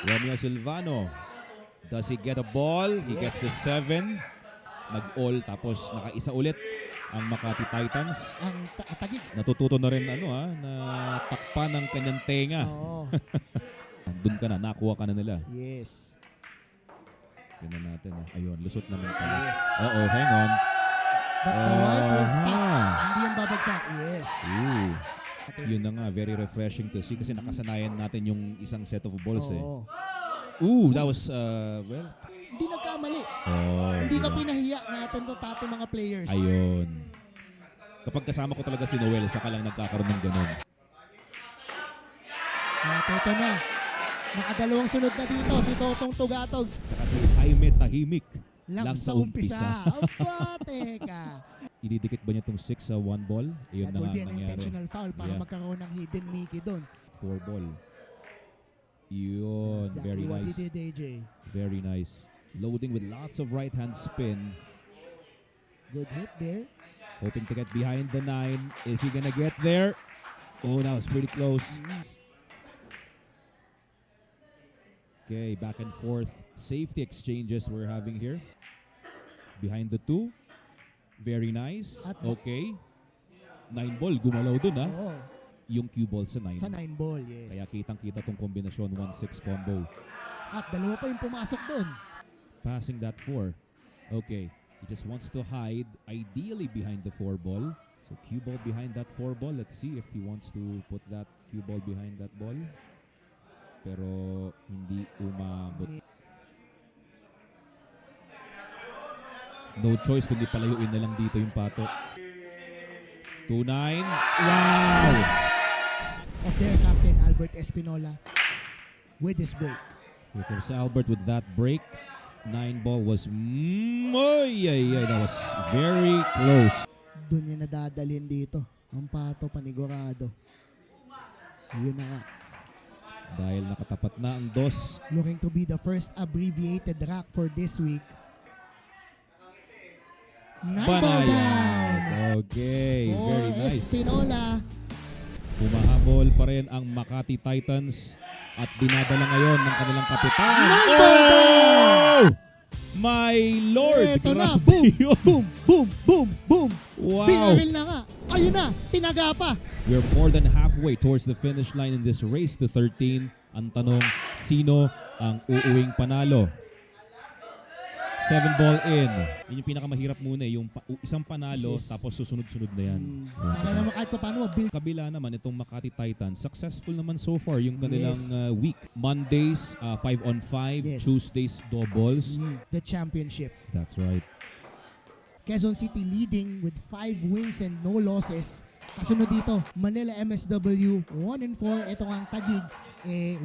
Romeo Silvano. Does he get a ball? He gets the 7. Nag-all tapos nakaisa ulit ang Makati Titans. Ang Taguig. Natututo na rin na takpan ng kanyang tenga. Oo. Nandun ka na, nakuha ka na nila. Yes. Tingnan natin. Ayun, lusot naman ka. Yes. Oo, hang on. But the white will stop. Aha. Hindi yan babagsak. Yes. Ooh. Yun na nga, very refreshing to see kasi nakasanayan natin yung isang set of balls Oo. Ooh, that was, well. Hindi nagkamali. Oh, Hindi ka diba? pinahiya natin to tato mga players. Ayun. Kapag kasama ko talaga si Noel, saka lang nagkakaroon ng ganun. At ito na. Nakadalawang sunod na dito si Totong Tugatog. Saka si Jaime tahimik Lang sa umpisa. Aba, teka. Ididikit ba niya itong 6 sa 1 ball? Ayun That na will nga be an nangyari. intentional foul para magkaroon ng hidden Mickey doon. 4 ball. Yun, Exactly very what nice. he did, AJ. Very nice. Loading with lots of right hand spin. Good hit there. Hoping to get behind the 9. Is he gonna get there? Oh, that was pretty close. Okay, back and forth. Safety exchanges we're having here. Behind the 2. Very nice. Okay. 9 ball, gumalaw dun Oo. Yung cue ball sa 9. Sa 9 ball, yes. Kaya kitang-kita tong kombinasyon 1-6 combo. At dalawa pa yung pumasok doon. Passing that 4. Okay. He just wants to hide, ideally behind the 4 ball. So cue ball behind that 4 ball. Let's see if he wants to put that cue ball behind that ball. Pero hindi umabot. No choice kundi palayuin na lang dito yung pato. 2-9. Wow! Of their captain, Albert Espinola, with this break. Here comes Albert with that break. 9 ball was that was very close. Doon niya nadadalhin dito. Ang pato panigurado. Yun na nga. Dahil nakatapat na ang DOS. Looking to be the first abbreviated rack for this week. 9 ball down. Banayan. Okay, very For nice. Espinola. Humahabol pa rin ang Makati Titans at dinadala ngayon ng kanilang kapitan. Oh! My Lord! Ito na. Grabe Boom, yun. boom, boom, boom, boom. Wow! Pinaril na nga. Ayun na. Tinaga pa. We're more than halfway towards the finish line in this race to 13. Ang tanong, sino ang uuwing panalo? 7 ball in. Yun yung pinakamahirap muna yung isang panalo Yes. tapos susunod-sunod na yan. Para naman kahit pa paano, build. Kabila naman itong Makati Titans, successful naman so far yung kanilang Yes. week. Mondays, 5-on-5. Yes. Tuesdays, doubles. The championship. That's right. Quezon City leading with 5 wins and no losses. Kasunod dito, Manila MSW 1-4. Ito ang Taguig,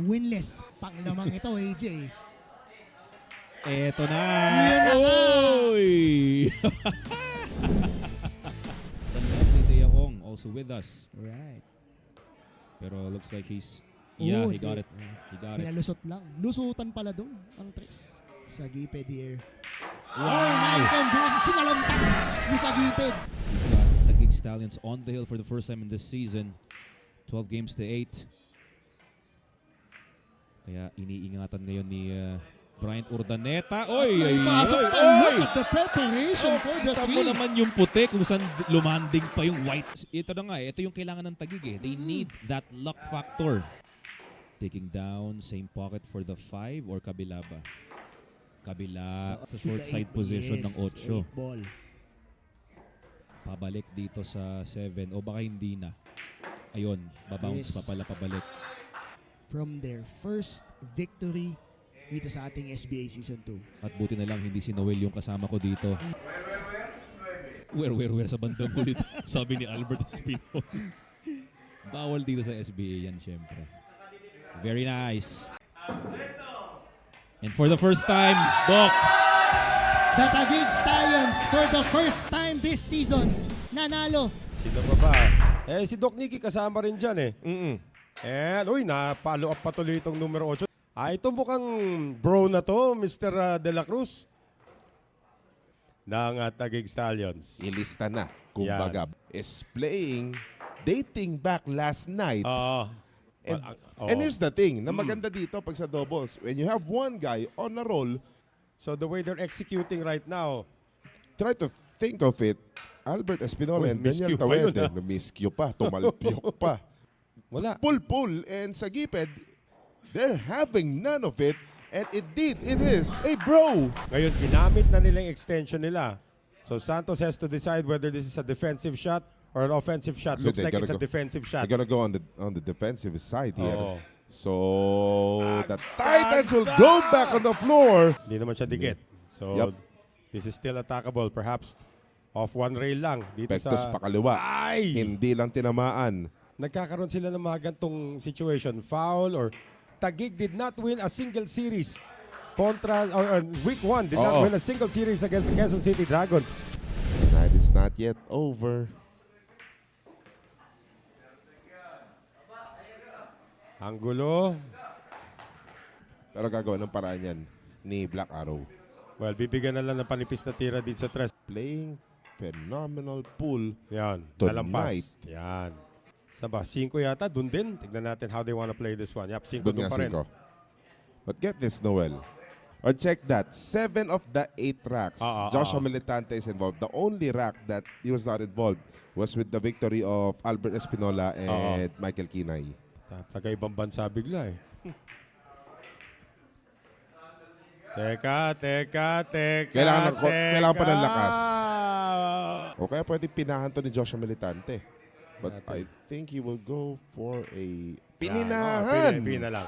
winless. Panglamang ito, AJ. Eto na! Yun na nga! Oy! The lovely Deaong also with us. Right. Pero looks like yeah, Oh, he got it. He got it. Pinalusot lang. Lusutan pala doon ang tres. Sa giped here. Wow! Sinalampak ni sa giped. The Gig Stallions on the hill for the first time in this season. 12 games to 8. Kaya iniingatan ngayon ni Bryant Urdaneta. Oy! Ay, Ay! pasok Oy! pa. Look at the preparation for the Kita mo three. naman yung puti kung saan lumanding pa yung white. Ito na nga, ito yung kailangan ng Taguig eh. They need that luck factor. Taking down, same pocket for the 5 or kabila ba? Kabila sa short side position ng 8. 8 ball. Pabalik dito sa 7 o baka hindi na. Ayun, babounce Yes. pa pala pabalik. From their first victory dito sa ating SBA Season 2. At buti na lang hindi si Noel yung kasama ko dito. Where sa bandang ulit. Sabi ni Albert Espino. Bawal dito sa SBA yan syempre. Very nice. And for the first time, Doc. The Taguig Stallions for the first time this season nanalo. Sino pa ba? Si Doc Nicky kasama rin dyan eh. Na-follow up patuloy itong numero 8. Ito mukhang bro na to, Mr. De La Cruz. Ng Taguig Stallions. Ilista na. Kumbaga, is playing, dating back last night. And, Oo. and here's the thing, na maganda dito pag sa doubles, when you have one guy on a roll, So the way they're executing right now, try to think of it, Albert Espinola Uy, and Daniel miscue pa yun, Tawete, na-miscue pa, tumalpiyok pa. wala. Pull, and sa giped, they're having none of it, and it is. Hey bro! Ngayon, ginamit na nila yung extension nila. So Santos has to decide whether this is a defensive shot or an offensive shot. So Looks they like it's gotta a defensive shot. They're gonna go on the defensive side here. Oo. So the Titans will go back on the floor. Hindi naman siya dikit. So Yup. this is still attackable. Perhaps off one rail lang dito Pectus sa... pakaliwa. Ay! Hindi lang tinamaan. Nagkakaroon sila ng mga gantong situation. Foul or Taguig did not win a single series contra or week 1 did not Oo. win a single series against the Quezon City Dragons. The night is not yet over. Ang gulo. Pero gagawin ng paraan yan ni Black Arrow. Well, bibigyan na lang ng panipis na tira dito sa tres. Playing phenomenal pool. Yan, Tonight. nalampas. Yan. Saba, 5 yata, dun din. Tignan natin how they wanna play this one. Yep, 5 Doon dun nga pa rin. 5. But get this, Noel. Or check that. 7 of the 8 racks, Joshua Militante is involved. The only rack that he was not involved was with the victory of Albert Espinola and Michael Kinay. Taga-ibang bansa bigla eh. Teka. Kailangan pa ng lakas. O kaya pwede pinahan to ni Joshua Militante. But I think he will go for a pininahan. Pina lang.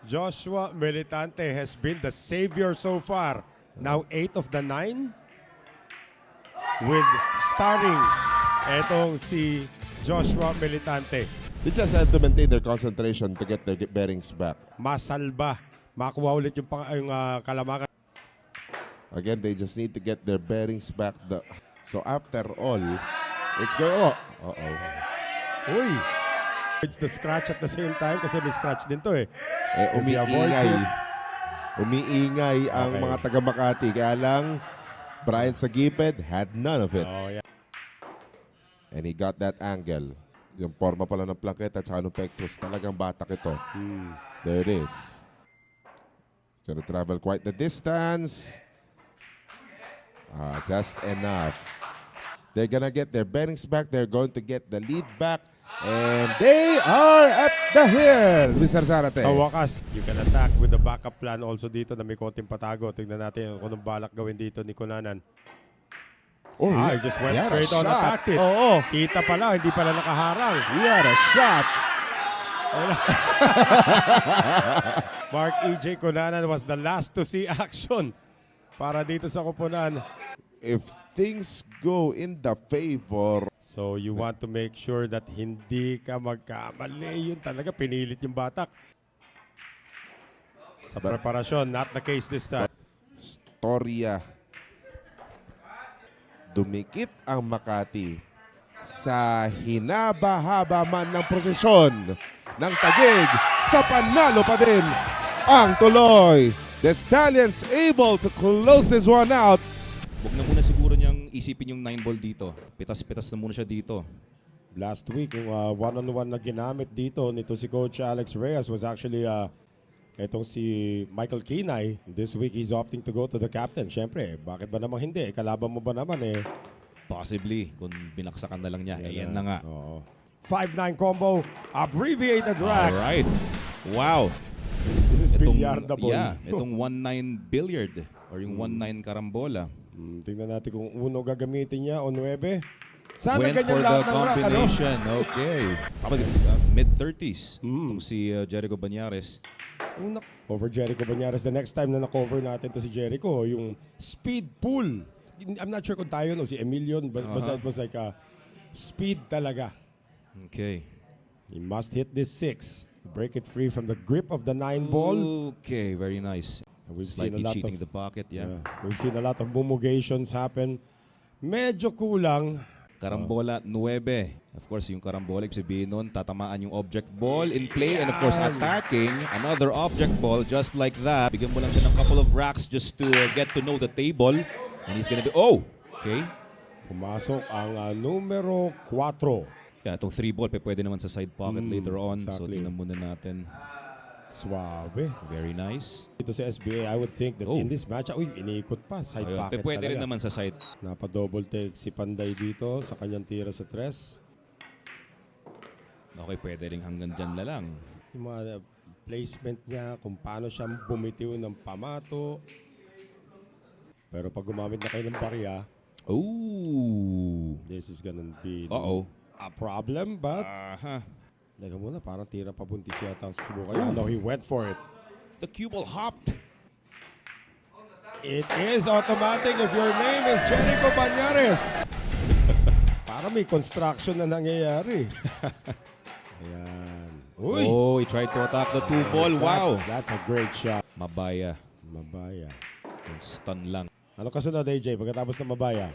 Joshua Militante has been the savior so far. Now 8 of the 9 with starting etong si Joshua Militante. They just had to maintain their concentration to get their bearings back. Masalba. Makuha ulit yung, kalamakan. Again, they just need to get their bearings back. So after all, it's going. Uh-oh. Uy! It's the scratch at the same time kasi may scratch din to eh. If he Umiingay. avoids it. Umiingay ang Okay. mga taga Makati. Kaya lang, Brian Sagiped had none of it. Oh, yeah. And he got that angle. Yung forma pala ng plangketa at saka ng pectus. Talagang batak ito. There it is. It's gonna travel quite the distance. Just enough. They're gonna get their bearings back. They're going to get the lead back. And they are at the hill, Mr. Zarate. Sa wakas, you can attack with the backup plan also dito na may konting patago. Tignan natin kung anong balak gawin dito ni Kunanan. Oh, He just went had a straight on, shot. attacked it. Oo. Kita pala, hindi pala nakaharang. He had a shot. Mark E.J. Kunanan was the last to see action para dito sa Kupunan. If things go in the favor, So you want to make sure that hindi ka magkamali. Yun talaga, pinilit yung batak. Sa preparasyon, not the case this time. storya. Dumikit ang Makati sa hinaba-haba man ng prosesyon ng Taguig sa panalo pa din ang tuloy. The Stallions able to close this one out. Huwag na muna siguro niyang isipin yung 9 ball dito. Pitas-pitas na muna siya dito. Last week, yung one-on-one na ginamit dito nito si Coach Alex Reyes was actually itong si Michael Kinay. This week, he's opting to go to the captain. Siyempre, bakit ba naman hindi? Kalaban mo ba naman eh? Possibly, kung binaksakan na lang niya. Ayan na nga. Oo. 5-9 combo, abbreviated rack. Alright. Wow. This is billiardable. Yeah, itong 1-9 billiard or yung 1-9 karambola. Tingnan natin kung uno gagamitin niya o 9. Sana Went ganyan for the lahat ng rack, ano? combination. Okay. Probably mid-30s. Itong si Jericho Banyares. Over Jericho Banyares. The next time na na-cover natin to si Jericho, yung speed pull. I'm not sure kung tayo no, si Emilion, but it was like a speed talaga. Okay. He must hit this 6 to break it free from the grip of the 9 ball. Okay, very nice. We've seen a Slightly lot cheating of the pocket, yeah. we've seen a lot of mummugations happen. Medyo kulang. Karambola 9. Of course, yung karambola, ibig sabihin nun, tatamaan yung object ball in play and of course attacking another object ball just like that. Bigyan mo lang siya ng couple of racks just to get to know the table. And he's gonna be, okay. Pumasok ang numero 4. Yeah, itong 3 ball, pwede naman sa side pocket later on. So, exactly. tingnan muna natin. Suabe. Very nice. Dito sa SBA, I would think that Oh. in this match, uy, iniikot pa. Side Ayun, pocket pwede rin talaga. naman sa side. Napa-double take si Panday dito sa kanyang tira sa tres. Okay, pwede rin hanggang dyan na lang. Yung mga placement niya, kung paano siya bumitiw ng pamato. Pero pag gumamit na kayo ng barya, Ooh. this is gonna be Uh-oh. a problem, but Aha. teka muna, parang tira pabuntis yata ang susubukan. No, he went for it. The cue ball hopped. It is automatic if your name is Jericho Banyares. Para may construction na nangyayari. Ayan. Uy! Oh, he tried to attack the 2 ball. Wow. That's a great shot. Mabaya. Mabaya. Yung stun lang. Ano kasunod, AJ, pagkatapos ng mabaya?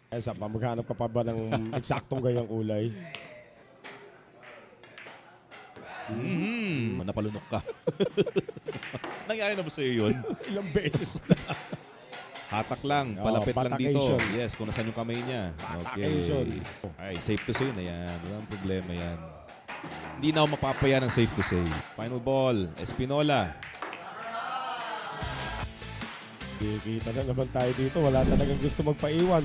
Esa, maghanap ka pa ba ng eksaktong ganyang kulay? Napalunok ka. Nangyari na ba sa'yo yun? Ilang beses na. Hatak lang. Oh, Palapit lang dito. patacations. Yes, kung nasan yung kamay niya. Okay. Patacations. Ay, safe to say na yan. Walang problema yan. Hindi na ako mapapaya ng safe to say. Final ball. Espinola. Kikita na naman tayo dito. Wala talagang gusto magpaiwan.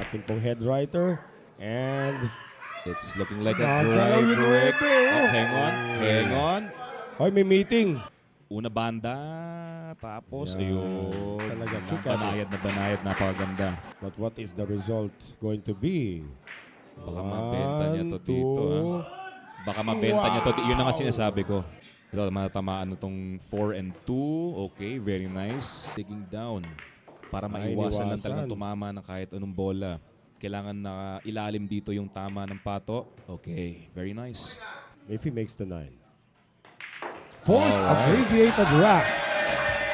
Ating pong head writer. And It's looking like a Nakakalaw dry yung break. nuebe, oh. Oh, hang on. Hang on. hoy, may meeting. Una banda. Tapos, Yan. ayun. Talaga, kick at it. Banayad na banayad. Napakaganda. But what is the result going to be? Baka mabenta niya to 1, dito. 2. Baka mabenta niya to. Yun na nga sinasabi ko. Ito, matamaan itong 4 and 2. Okay, very nice. Taking down. Para Ay, maiwasan lang iniwasan. talagang tumama ng kahit anong bola. Kailangan na ilalim dito yung tama ng pato. Okay, very nice. If he makes the 9. Fourth Alright. abbreviated rack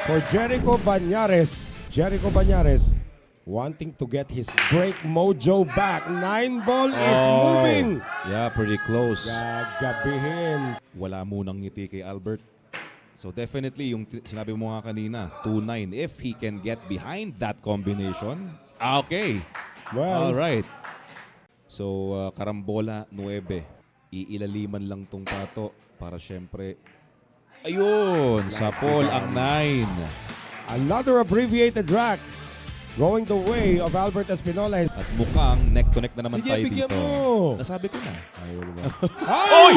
for Jericho Banyares. Jericho Banyares wanting to get his break mojo back. 9 ball is moving. Yeah, pretty close. Gagabihin. Wala munang ngiti kay Albert. So definitely, yung sinabi mo nga kanina, 2-9. If he can get behind that combination, okay. Well, Alright. So, karambola, 9. Iilaliman lang tong pato para syempre. Ayun, sa Paul ang 9. another abbreviated rack going the way of Albert Espinola. At mukhang neck-to-neck na naman Sige, tayo bigyan dito. mo. Nasabi ko na. Ayun ba? Oy! Ay!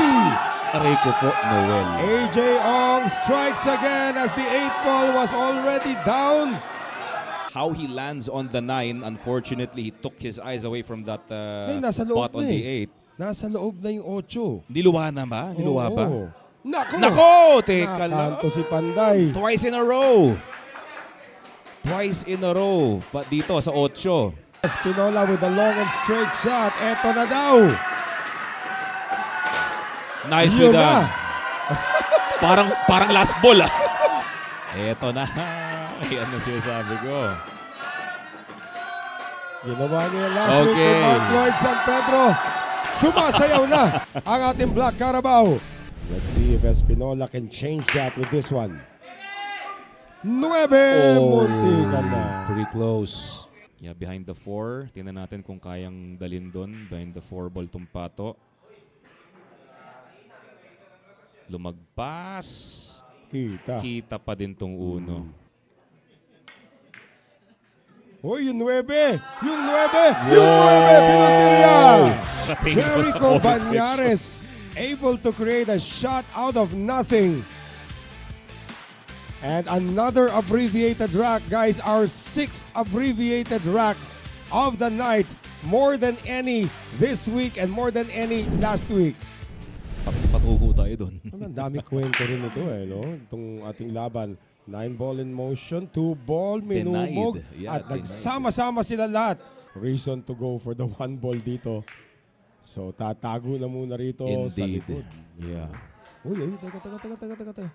Aray ko po, Noel. AJ Ong strikes again as the 8 ball was already down. How he lands on the 9, unfortunately, he took his eyes away from that nasa loob spot on na the 8. Nasa loob na yung 8. Niluwa na ba? Niluwa ba? Oo. Nako! Nako! Teka lang. Nakanto si Panday. Twice in a row. Twice in a row. Pa dito sa 8. Espinola with a long and straight shot. Eto na daw. Nicely Yun done. na. Parang last ball ah. Eto na. Yan ang sinasabi ko. Ginawa niya last week Okay. kay Mark Lloyd San Pedro. Sumasayaw na ang ating Black Carabao. Let's see if Espinola can change that with this one. 9. Munti ka na. Pretty close. Yeah, behind the 4. Tingnan natin kung kayang dalin doon. Behind the 4 ball tong pato. Lumagpas. Kita. Kita pa din tong uno. Uy, yung 9. Yung 9. Yung 9. Pinuntirya. Jericho Banyares able to create a shot out of nothing. And another abbreviated rack, guys. Our 6th abbreviated rack of the night. More than any this week and more than any last week. Patuho tayo doon. Ang dami kwento rin ito no? Itong ating laban. 9 ball in motion, 2 ball, minumog. Denied. Yeah, At denied. nagsama-sama sila lahat. Reason to go for the 1 ball dito. So, tatago na muna rito sa Indeed. likod. Yeah. Uy, teka.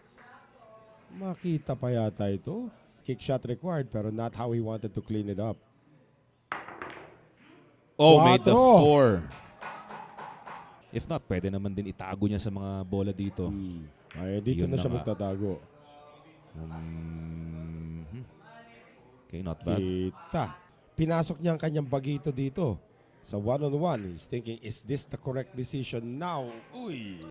Makita pa yata ito. Kick shot required pero not how he wanted to clean it up. Oh, made the 4. 4. If not, pwede naman din itago niya sa mga bola dito. Ay, dito Yun na siya na nga. magtatago. Okay, not bad. Kita. Pinasok niya ang kanyang bagito dito. Sa one-on-one, he's thinking, is this the correct decision now? Uy!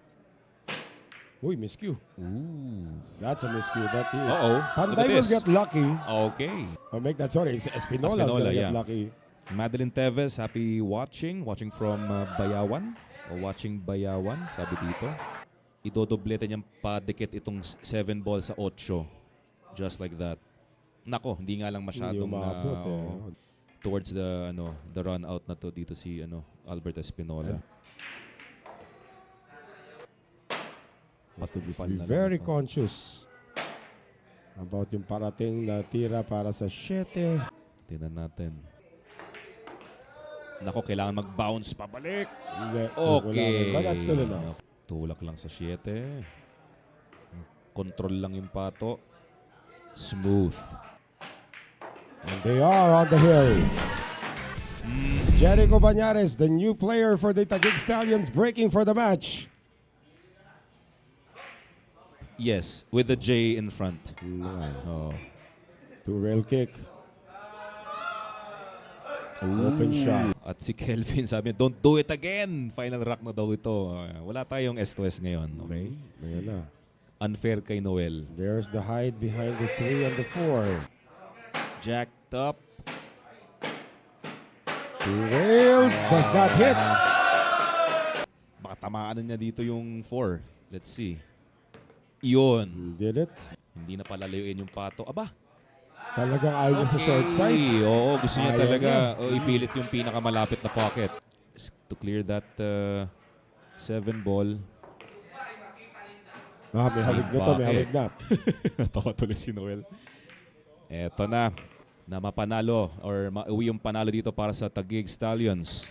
Uy, miscue. Ooh. That's a miscue, but he, Uh-oh. Panday Look at will this. get lucky. Okay. Or make that, sorry, Espinola is Espinola, gonna yeah. get lucky. Madeline Teves, happy watching from Bayawan o watching Bayawan, sabi dito. Idodoblete niyang padikit itong 7 ball sa 8. Just like that. Nako, hindi nga lang Hindi masyadong umabot oo, towards the run out na to dito si Albert Espinola. Has to be Pal na lang very ito. conscious about yung parating na tira para sa 7. Tingnan natin. Nako, kailangan mag-bounce pabalik. Hindi, Okay. But that's still enough. Tulak lang sa 7. Control lang yung pato. Smooth. And they are on the hill. Jericho Banyares, the new player for the Taguig Stallions, breaking for the match. Yes, with the J in front. Oh. Two-rail kick. Open shot. At si Kelvin sabi niya, don't do it again. Final rock na daw ito. Wala tayong S2S ngayon, okay? Ayan na. Unfair kay Noel. There's the hide behind the 3 and the 4. Jacked up. Two rails, does not hit. Baka tamaan na niya dito yung 4. Let's see. Iyon. Did it? Hindi na palalayuin yung pato. Aba! Talagang ayaw niya sa short side. Oo, gusto niya Ayaw talaga niya. ipilit yung pinakamalapit na pocket. To clear that 7 ball. May hawig na to, may hawig na. Natawa tuloy si Noel. Eto na mapanalo or mauwi yung panalo dito para sa Taguig Stallions.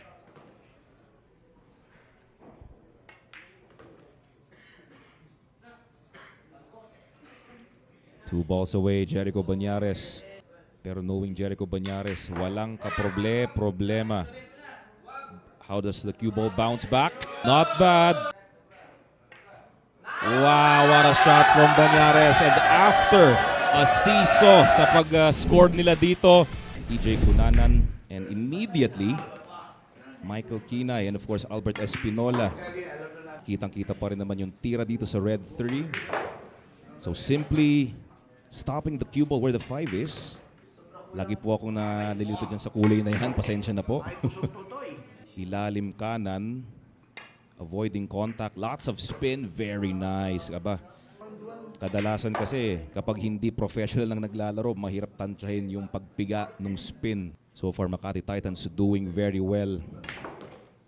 Two balls away, Jericho Banyares. Pero knowing Jericho Banyares, walang problema. How does the cue ball bounce back? Not bad. Wow, what a shot from Banyares. And after a seesaw sa pag-score nila dito, EJ Cunanan, and immediately, Michael Kinay and of course Albert Espinola. Kitang-kita pa rin naman yung tira dito sa red 3. So simply stopping the cue ball where the 5 is. Lagi po akong nalilito dyan sa kulay na yan. Pasensya na po. Ilalim kanan. Avoiding contact. Lots of spin. Very nice. Aba, kadalasan kasi kapag hindi professional lang naglalaro, mahirap tansyahin yung pagpiga ng spin. So far, Makati Titans doing very well.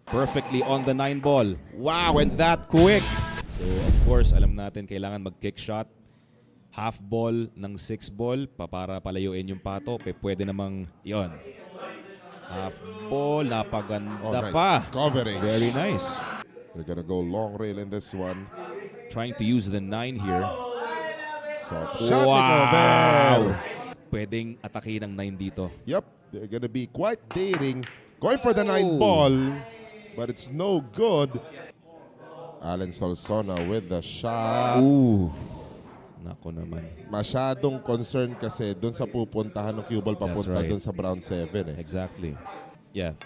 Perfectly on the 9 ball. Wow, and that quick. So of course, alam natin kailangan mag-kick shot. Half ball ng 6 ball para palayuin yung pato. Pwede namang yon. Half ball, napaganda nice pa. coverage. Very nice. We're gonna go long rail in this one. Trying to use the 9 here. Soft shot ni Corbel. Pwedeng atake ng 9 dito. Yep, they're gonna be quite daring. Going for the 9 ball, but it's no good. Alan Solsona with the shot. Ooh. Nako naman. Masyadong concern kasi doon sa pupuntahan ng cue ball papunta right. doon sa Brown 7 eh. Exactly. Yeah.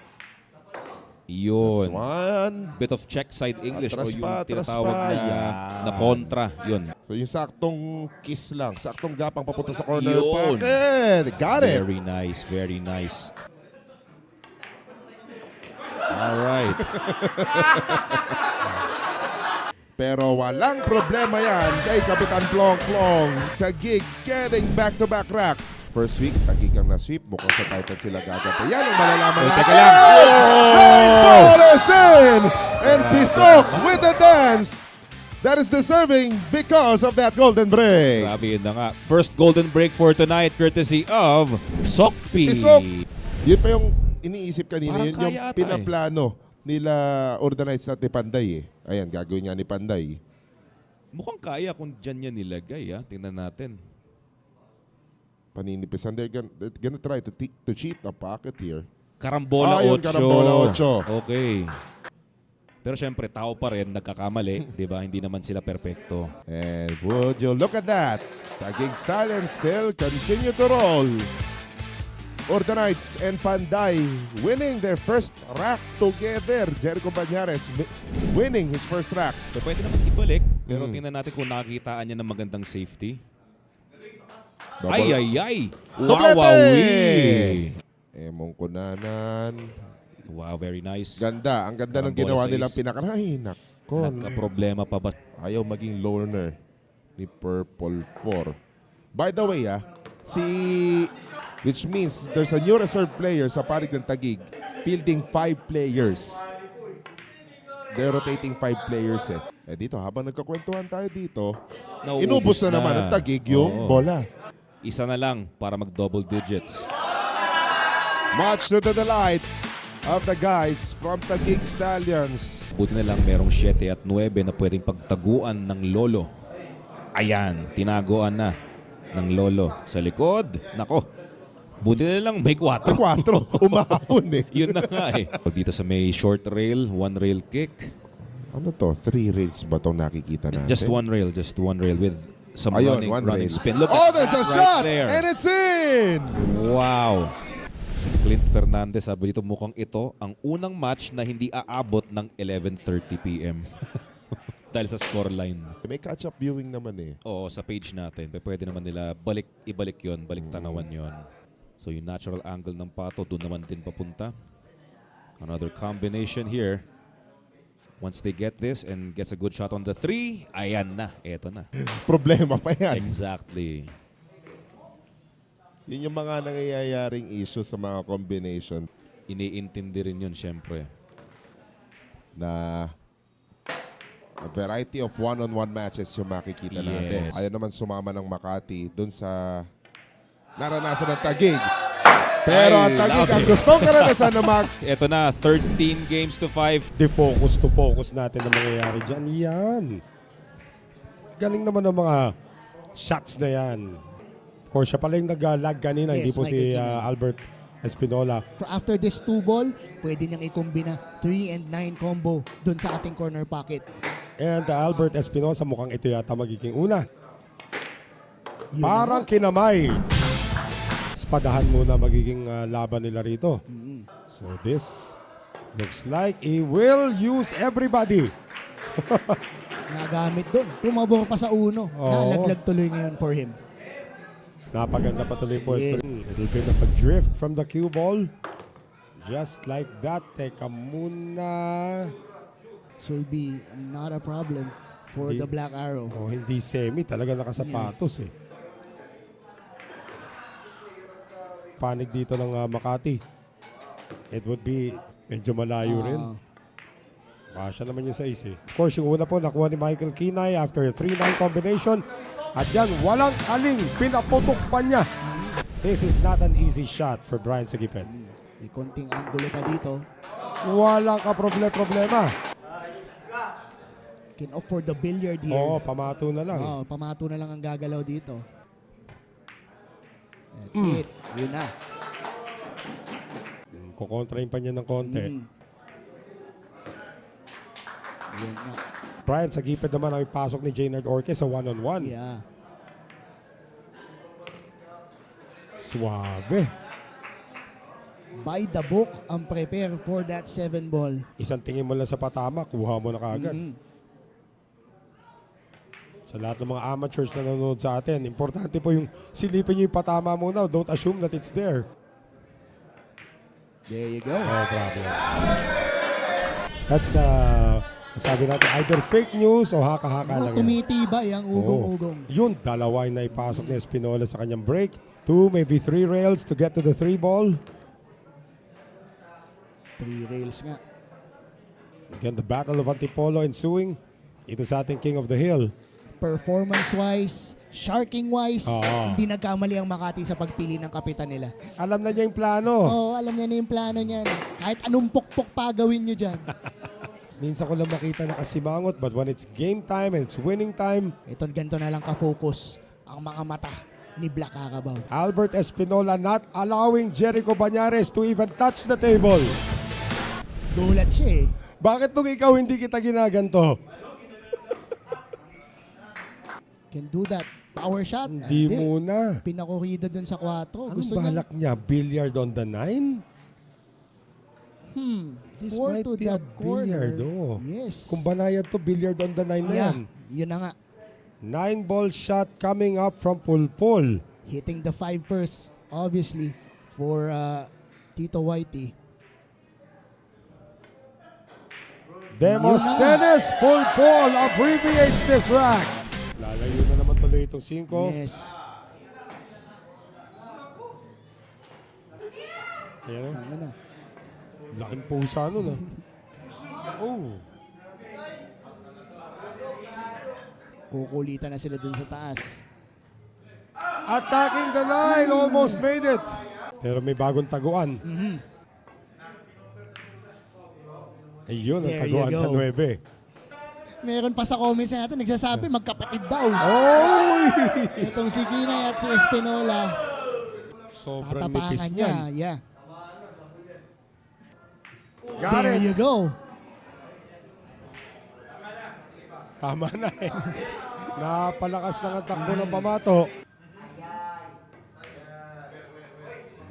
This Yun. one. Bit of check side English o Atras yung pa, atras tinatawag pa. na, Yan. na kontra. Yun. So yung saktong kiss lang, saktong gapang papunta sa corner Yun. pocket. Got it. Very nice, very nice. All right. Pero walang problema yan kay Kapitan Plong Plong. Taguig getting back-to-back racks. First week, Taguig ang na-sweep. Mukhang sa Titan sila gagapi. Yan ang malalaman natin. teka lang. Nine ball is in! And Pisok with the dance. That is deserving because of that golden break. Grabe yun na nga. First golden break for tonight courtesy of Sokpi. Pisok. Yun pa yung iniisip kanina. Parang Yun yung kaya ata pinaplano nila Ordanites at ni Panday eh. Ayan, gagawin nga ni Panday. Mukhang kaya kung dyan yan nilagay. Tingnan natin. Paninipis. And they're gonna try to cheat the pocket here. Karambola 8. Yun, Karambola 8. Okay. Pero syempre, tao pa rin, nagkakamali. Di ba? Hindi naman sila perpekto. And would you look at that? Taguig Stallions still continue to roll. Ordanites and Panday winning their first rack together. Jericho Banyares winning his first rack. So pwede naman ibalik, pero tingnan natin kung nakakitaan niya ng magandang safety. Ay! Doblete! Wawawi! Emong Kunanan. Wow, very nice. Ganda. Ang ganda ng Karambola ginawa sa nilang ace. pinakaray. Nako. Nagka-problema pa ba? Ayaw maging loner ni Purple 4. By the way, which means there's a new reserve player sa parig ng Taguig fielding 5 players. They're rotating 5 players dito, habang nagkakwentuhan tayo dito, inubos na naman ng Taguig yung bola. Isa na lang para mag-double digits. Much to the delight of the guys from Taguig Stallions. Buti na lang merong 7 at 9 na pwedeng pagtaguan ng Lolo. Ayan, tinaguan na ng Lolo. Sa likod, nako, buti na lang may 4. 4, umahon Yun na nga Pag dito sa may short rail, 1 rail kick. Ano to? 3 rails ba itong nakikita natin? Just one rail with some Ayun, running one rail. spin. Look Oh, at there's a that shot! right there. And it's in! Wow. Si Clint Fernandez, sabi dito mukhang ito ang unang match na hindi aabot ng 11:30 p.m. Dahil sa scoreline. May catch-up viewing naman Oo, sa page natin. Pwede naman nila ibalik yon, balik tanawan yon. So yung natural angle ng pato, doon naman din papunta. Another combination here. Once they get this and gets a good shot on the 3, ayan na. Eto na. Problema pa yan. Exactly. Yun yung mga nangyayaring issue sa mga combination Iniintindi rin yun, syempre. na a variety of one-on-one matches yung makikita natin. Yes. Ayaw naman sumama ng Makati dun sa naranasan ng Taguig. Pero ang Taguig, ang gustong karanasan na Eto na, 13 games to 5. De-focus to focus natin na mangyayari dyan. Yan. Galing naman ng mga shots na yan. Of course, siya pala yung nag-lag kanina. Yes, Hindi po si Michael Kinay. Albert Espinola. After this 2 ball, pwede niyang ikumbina 3 and 9 combo dun sa ating corner pocket. And Albert Espinosa, mukhang ito yata magiging una. Yun Parang kinamay. Spadahan muna magiging laban nila rito. So this looks like he will use everybody. nagamit doon. Pumabor pa sa uno. Oo. Nalaglag tuloy ngayon for him. Napaganda pa tuloy po. Little bit of a drift from the cue ball. Just like that. Teka muna. So will be not a problem for Hindi- the Black Arrow. Oh, hindi semi. Talaga nakasapatos Panig dito ng Makati. It would be medyo malayo rin. Kasya naman yung sa ace Of course, yung una po nakuha ni Michael Kinay after a 3-9 combination. At yan, walang aling. Pinaputok pa niya. This is not an easy shot for Brian Sagipet. May konting angulo pa dito. Walang ka-problema. Can opt for the billiard here. Oo, pamato na lang. Pamato na lang ang gagalaw dito. That's it. Yun na. Kukontrain pa niya ng konti. Yun na. Brian Sagipet naman ang ipasok ni Jaynard Orque sa one-on-one. Yeah. Suwabe. By the book ang prepare for that 7 ball. Isang tingin mo lang sa patama, kuha mo na kaagad. Sa lahat ng mga amateurs na nanonood sa atin, importante po yung silipin nyo yung patama muna. Don't assume that it's there. There you go. No problem. That's, sabi natin, either fake news o haka-haka lang yan. Tumitibay ang ugong-ugong. Yun, dalawa yung naipasok ni Espinola sa kanyang break. 2, maybe 3 rails to get to the 3 ball. 3 rails nga. Again, the battle of Antipolo ensuing. Ito sa ating King of the Hill. Performance-wise, sharking-wise, Oo. hindi nagkamali ang Makati sa pagpili ng kapitan nila. Alam na niya yung plano. Oo, alam niya na yung plano niyan. Kahit anong pukpok pa gawin niyo dyan. Minsan ko lang makita nakasimangot, but when it's game time and it's winning time, Ito, ganito na lang ka-focus ang mga mata ni Black Carabao. Albert Espinola not allowing Jericho Banyares to even touch the table. Gulat siya eh. Bakit nung ikaw hindi kita ginaganto? Can do that Power shot. Hindi muna. Pinakorida dun sa 4. Anong balak niya? Billiard on the 9? This 4 might to be a the corner. billiard. Oh. Yes. Kung banayad to, billiard on the 9 na Yeah, yan. yun na nga. 9-ball shot coming up from Pulpul. Hitting the 5 first, obviously, for Tito Whitey. Demosthenes Pulpul abbreviates this rack. Lalayo na naman tuloy itong 5. Yes. Ayan o. Ano na? Laking pusa nun ah. Oh. Kukulitan na sila dun sa taas. Attacking the 9. Almost made it. Pero may bagong taguan. Ayun ang There taguan you sa go. 9. Meron pa sa comments natin, nagsasabi magkapatid daw. Oy! Itong si Kinay at si Espinola, Sobrang nipis tatapangan niya. niyan. Yeah. Got There it. you go. Tama na eh. Napalakas lang ang takbo ng pamato.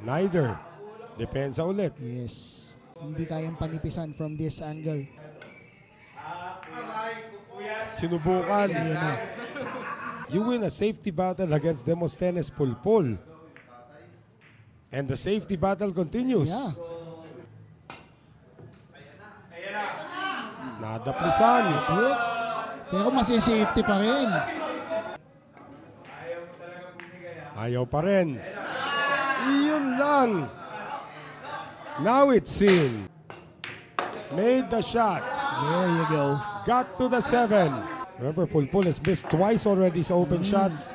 Neither. Depensa ulit. Yes. Hindi kayang panipisan from this angle. Sinubukan. Yun na. You win a safety battle against Demosthenes Pulpul. And the safety battle continues. Yeah. Nadaplisan. Hit. Pero masisafety pa rin. Ayaw pa rin. Iyon lang. Now it's seen. Made the shot. There you go. Got to the 7. Remember, Pulpul has missed twice already sa open shots.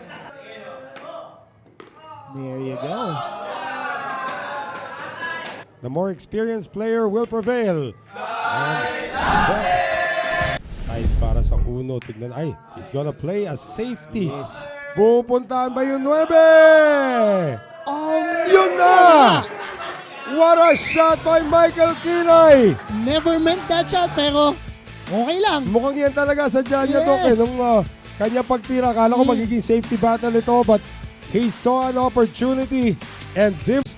There you go. The more experienced player will prevail. Side para sa uno. Tignan. Ay, he's gonna play as safety. Yes. Pupuntahan ba yung 9? Yun na! What a shot by Michael Kinay! Never meant that shot, pero okay lang. Mukhang yan talaga sa niya, Doc. Yes. Nung kanya pagtira, akala ko magiging safety battle ito, but he saw an opportunity and this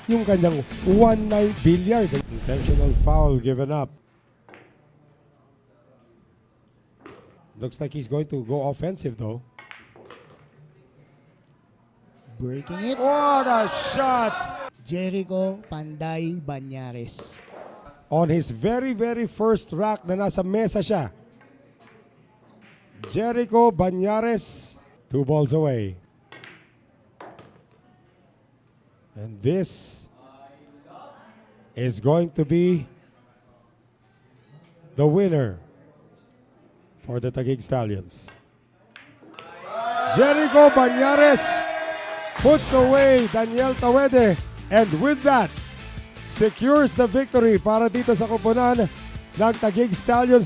yung kanyang 1-9 billiard. Intentional foul given up. Looks like he's going to go offensive though. Breaking it. What a shot! Jericho Panday Banyares. On his very, very first rack na nasa mesa siya. Jericho Banyares, 2 balls away. And this is going to be the winner for the Taguig Stallions. Jericho Banyares puts away Daniel Tawede, and with that, secures the victory para dito sa koponan ng Taguig Stallions.